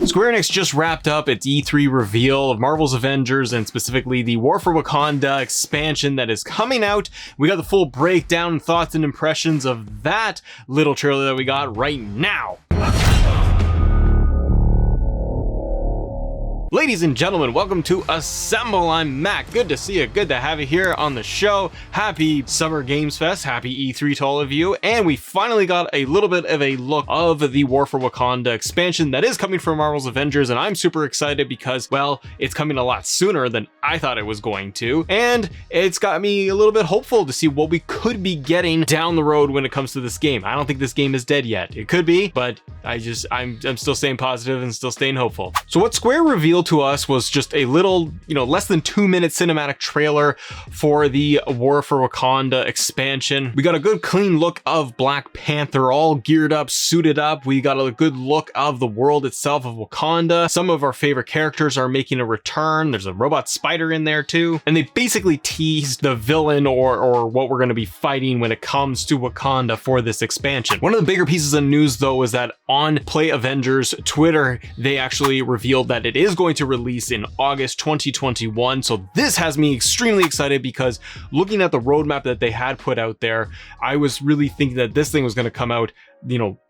Square Enix just wrapped up its E3 reveal of Marvel's Avengers, and specifically the War for Wakanda expansion that is coming out. We got the full breakdown, thoughts, and impressions of that little trailer that we got right now. Ladies and gentlemen, welcome to Assemble. I'm Mac. Good to see you. Good to have you here on the show. Happy Summer Games Fest. Happy E3 to all of you. And we finally got a little bit of a look of the War for Wakanda expansion that is coming from Marvel's Avengers. And I'm super excited because, well, it's coming a lot sooner than I thought it was going to. And it's got me a little bit hopeful to see what we could be getting down the road when it comes to this game. I don't think this game is dead yet. It could be, but I'm still staying positive and still staying hopeful. So what Square revealed to us was just a little, less than 2-minute cinematic trailer for the War for Wakanda expansion. We got a good clean look of Black Panther, all geared up, suited up. We got a good look of the world itself of Wakanda. Some of our favorite characters are making a return. There's a robot spider in there too. And they basically teased the villain or what we're going to be fighting when it comes to Wakanda for this expansion. One of the bigger pieces of news though is that on Play Avengers Twitter, they actually revealed that it is going to release in August 2021. So this has me extremely excited because looking at the roadmap that they had put out there, I was really thinking that this thing was going to come out,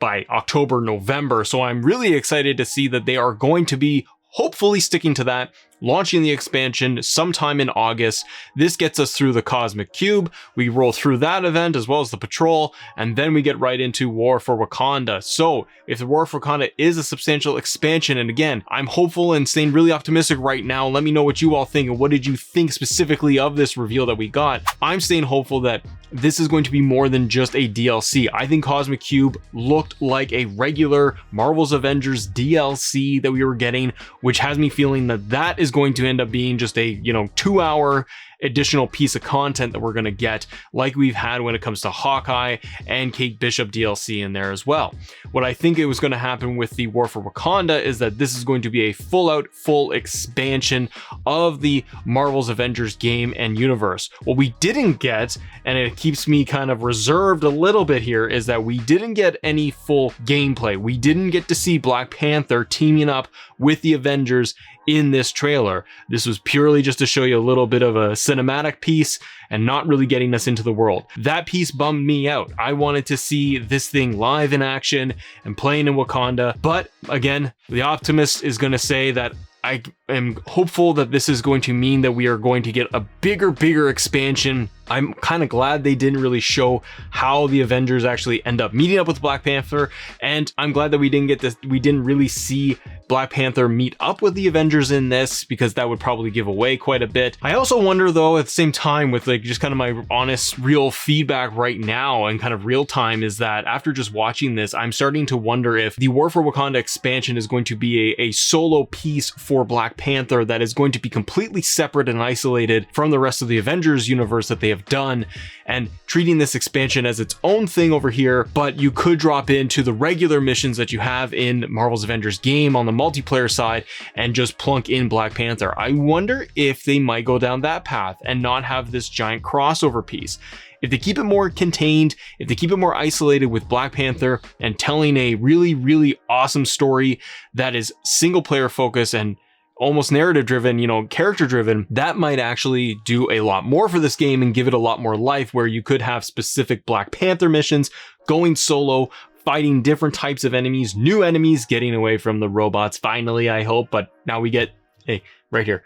by October, November. So I'm really excited to see that they are going to be hopefully sticking to that, launching the expansion sometime in August. This gets us through the Cosmic Cube. We roll through that event as well as the Patrol, and then we get right into War for Wakanda. So if the War for Wakanda is a substantial expansion, and again, I'm hopeful and staying really optimistic right now. Let me know what you all think and what did you think specifically of this reveal that we got. I'm staying hopeful that this is going to be more than just a DLC. I think Cosmic Cube looked like a regular Marvel's Avengers DLC that we were getting, which has me feeling that that is going to end up being just a 2-hour additional piece of content that we're going to get, like we've had when it comes to Hawkeye and Kate Bishop DLC in there as well. What I think it was going to happen with the War for Wakanda is that this is going to be a full expansion of the Marvel's Avengers game and universe. What we didn't get, and it keeps me kind of reserved a little bit here, is that we didn't get any full gameplay. We didn't get to see Black Panther teaming up with the Avengers in this trailer. This was purely just to show you a little bit of a cinematic piece and not really getting us into the world. That piece bummed me out. I wanted to see this thing live in action and playing in Wakanda. But again, the optimist is going to say that I am hopeful that this is going to mean that we are going to get a bigger expansion. I'm kind of glad they didn't really show how the Avengers actually end up meeting up with Black Panther, and I'm glad that we didn't really see Black Panther meet up with the Avengers in this, because that would probably give away quite a bit. I also wonder though, at the same time, with just kind of my honest, real feedback right now and kind of real time, is that after just watching this, I'm starting to wonder if the War for Wakanda expansion is going to be a solo piece for Black Panther that is going to be completely separate and isolated from the rest of the Avengers universe that they have done, and treating this expansion as its own thing over here. But you could drop into the regular missions that you have in Marvel's Avengers game on the multiplayer side and just plunk in Black Panther. I wonder if they might go down that path and not have this giant crossover piece. If they keep it more contained, if they keep it more isolated with Black Panther and telling a really awesome story that is single player focused and almost narrative driven, character driven, that might actually do a lot more for this game and give it a lot more life, where you could have specific Black Panther missions going solo, fighting different types of enemies, new enemies, getting away from the robots finally, I hope. But now we get, hey, right here,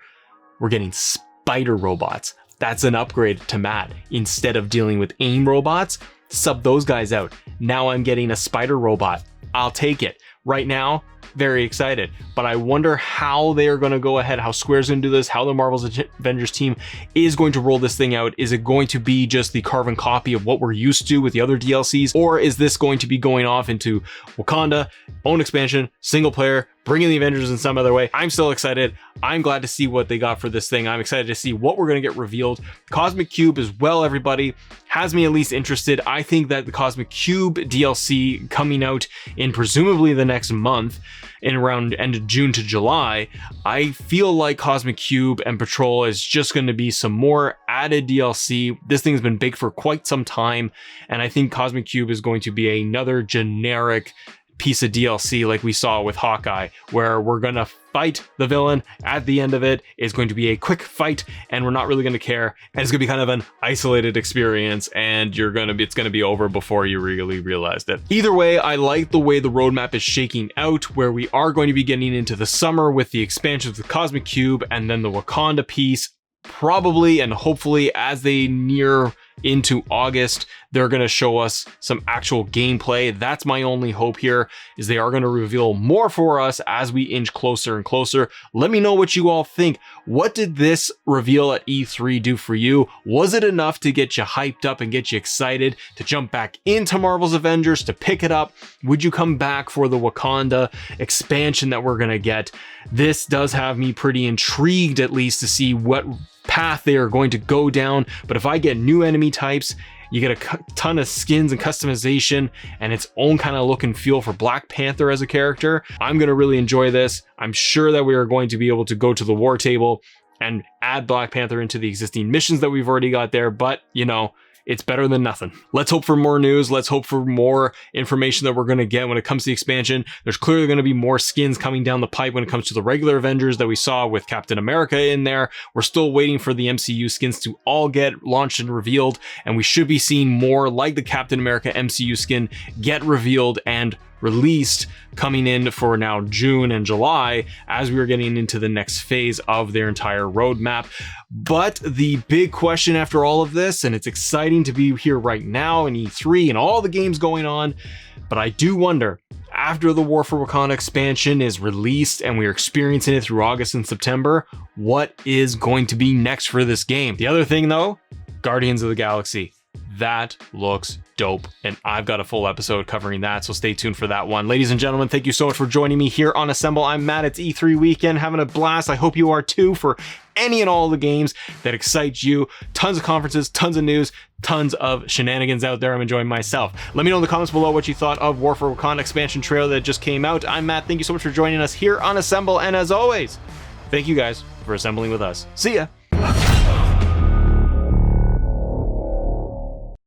we're getting spider robots. That's an upgrade to Matt. Instead of dealing with AIM robots, sub those guys out. Now I'm getting a spider robot. I'll take it. Right now, very excited, but I wonder how they are going to go ahead, how Square's going to do this, how the Marvel's Avengers team is going to roll this thing out. Is it going to be just the carbon copy of what we're used to with the other DLCs, or is this going to be going off into Wakanda, own expansion, single player, bringing the Avengers in some other way? I'm still excited. I'm glad to see what they got for this thing. I'm excited to see what we're going to get revealed. Cosmic Cube as well, everybody, has me at least interested. I think that the Cosmic Cube DLC coming out in presumably the next month, in around end of June to July, I feel like Cosmic Cube and Patrol is just going to be some more added DLC. This thing's been big for quite some time, and I think Cosmic Cube is going to be another generic piece of DLC like we saw with Hawkeye, where we're gonna fight the villain. At the end of it is going to be a quick fight, and we're not really going to care, and it's going to be kind of an isolated experience, and it's going to be over before you really realized it. Either way, I like the way the roadmap is shaking out, where we are going to be getting into the summer with the expansion of the Cosmic Cube and then the Wakanda piece. Probably and hopefully as they near into August, they're going to show us some actual gameplay. That's my only hope here, is they are going to reveal more for us as we inch closer and closer. Let me know what you all think. What did this reveal at E3 do for you? Was it enough to get you hyped up and get you excited to jump back into Marvel's Avengers, to pick it up? Would you come back for the Wakanda expansion that we're going to get? This does have me pretty intrigued, at least, to see what path they are going to go down. But if I get new enemy types, you get a ton of skins and customization and its own kind of look and feel for Black Panther as a character, I'm going to really enjoy this. I'm sure that we are going to be able to go to the war table and add Black Panther into the existing missions that we've already got there, but you know, it's better than nothing. Let's hope for more news. Let's hope for more information that we're going to get when it comes to the expansion. There's clearly going to be more skins coming down the pipe when it comes to the regular Avengers that we saw with Captain America in there. We're still waiting for the MCU skins to all get launched and revealed, and we should be seeing more like the Captain America MCU skin get revealed and released coming in for now June and July, as we are getting into the next phase of their entire roadmap. But the big question after all of this, and it's exciting to be here right now in E3 and all the games going on, but I do wonder, after the War for Wakanda expansion is released and we're experiencing it through August and September, what is going to be next for this game? The other thing though, Guardians of the Galaxy. That looks dope, and I've got a full episode covering that, so stay tuned for that one. Ladies and gentlemen, thank you so much for joining me here on Assemble. I'm Matt. It's E3 weekend, having a blast. I hope you are too, for any and all the games that excite you. Tons of conferences, tons of news, tons of shenanigans out there. I'm enjoying myself. Let me know in the comments below what you thought of War for Wakanda expansion trailer that just came out. I'm Matt. Thank you so much for joining us here on Assemble, and as always, thank you guys for assembling with us. See ya.